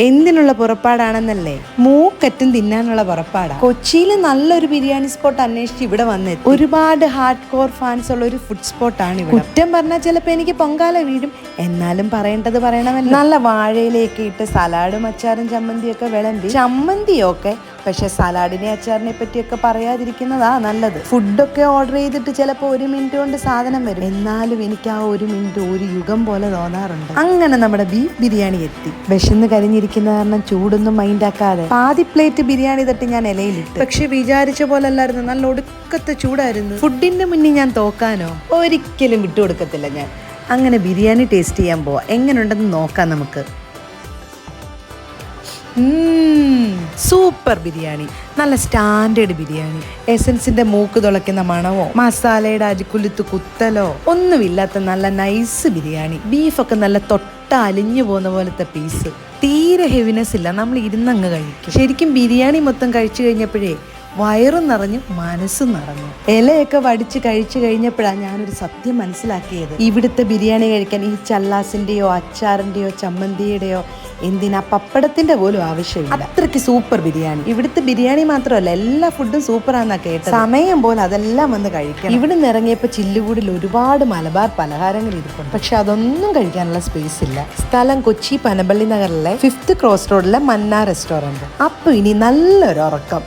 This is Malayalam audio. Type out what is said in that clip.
എന്തിനുള്ള പുറപ്പാടാണെന്നല്ലേ? മൂക്കറ്റും തിന്നാനുള്ള പുറപ്പാടാ. കൊച്ചിയിൽ നല്ലൊരു ബിരിയാണി സ്പോട്ട് അന്വേഷിച്ച് ഇവിടെ വന്നെത്തി. ഒരുപാട് ഹാർഡ് കോർ ഫാൻസ് ഉള്ള ഒരു ഫുഡ് സ്പോട്ടാണ് ഇവിടെ. കുറ്റം പറഞ്ഞാൽ ചിലപ്പോൾ എനിക്ക് പൊങ്കാല വീഴും, എന്നാലും പറയേണ്ടത് പറയണമല്ലോ. നല്ല വാഴയിലേക്ക് ഇട്ട് സലാഡും അച്ചാറും ചമ്മന്തിയൊക്കെ വിളമ്പി. ചമ്മന്തിയൊക്കെ, പക്ഷെ സലാഡിനെ അച്ചാറിനെ പറ്റിയൊക്കെ പറയാതിരിക്കുന്നതാ നല്ലത്. ഫുഡൊക്കെ ഓർഡർ ചെയ്തിട്ട് ചിലപ്പോൾ 1 മിനിറ്റ് കൊണ്ട് സാധനം വരും, എന്നാലും എനിക്ക് ആ 1 മിനിറ്റ് ഒരു യുഗം പോലെ തോന്നാറുണ്ട്. അങ്ങനെ നമ്മുടെ ബീഫ് ബിരിയാണി എത്തി. വിശന്ന് കരിഞ്ഞിരിക്കുന്ന കാരണം ചൂടൊന്നും മൈൻഡാക്കാതെ പാതി പ്ലേറ്റ് ബിരിയാണി തട്ടി ഞാൻ ഇലയിലിട്ട്. പക്ഷെ വിചാരിച്ച പോലെ അല്ലായിരുന്നു, നല്ല ഒടുക്കത്തെ ചൂടായിരുന്നു. ഫുഡിന്റെ മുന്നിൽ ഞാൻ തോക്കാനോ? ഒരിക്കലും വിട്ടുകൊടുക്കത്തില്ല ഞാൻ. അങ്ങനെ ബിരിയാണി ടേസ്റ്റ് ചെയ്യാൻ പോവാ. എങ്ങനെയുണ്ടെന്ന് നോക്കാം നമുക്ക്. സൂപ്പർ ബിരിയാണി, നല്ല സ്റ്റാൻഡേർഡ് ബിരിയാണി. എസൻസിന്റെ മൂക്ക് തുളയ്ക്കുന്ന മണമോ മസാലയുടെ അരിക്കുലുത്ത് കുത്തലോ ഒന്നുമില്ലാത്ത നല്ല നൈസ് ബിരിയാണി. ബീഫൊക്കെ നല്ല അലിഞ്ഞു പോകുന്ന പോലത്തെ പീസ്. തീരെ ഹെവിനെസ് ഇല്ല, നമ്മൾ ഇരുന്നങ്ങ് കഴിക്കും. ശരിക്കും ബിരിയാണി മൊത്തം കഴിച്ചു കഴിഞ്ഞപ്പോഴേ വയറും നിറഞ്ഞു മനസ്സും നിറഞ്ഞു. ഇലയൊക്കെ വടിച്ച് കഴിച്ചു കഴിഞ്ഞപ്പോഴാണ് ഞാനൊരു സത്യം മനസ്സിലാക്കിയത്. ഇവിടുത്തെ ബിരിയാണി കഴിക്കാൻ ഈ ചല്ലാസിന്റെയോ അച്ചാറിന്റെയോ ചമ്മന്തിയുടെയോ എന്തിനാ പപ്പടത്തിന്റെ പോലും ആവശ്യമില്ല. അത്രയ്ക്ക് സൂപ്പർ ബിരിയാണി. ഇവിടുത്തെ ബിരിയാണി മാത്രമല്ല, എല്ലാ ഫുഡും സൂപ്പറാന്നാ കേട്ടത്. സമയം പോലെ അതെല്ലാം വന്ന് കഴിക്കണം. ഇവിടെ നിന്ന് ഇറങ്ങിയപ്പോൾ ചില്ലുകൂടിൽ ഒരുപാട് മലബാർ പലഹാരങ്ങൾ ഇരിപ്പുണ്ട്, പക്ഷെ അതൊന്നും കഴിക്കാനുള്ള സ്പേസ് ഇല്ല. സ്ഥലം കൊച്ചി പനമ്പള്ളി നഗറിലെ 5th ക്രോസ് റോഡിലെ മന്ന റെസ്റ്റോറന്റ്. അപ്പൊ ഇനി നല്ലൊരു ഉറക്കം.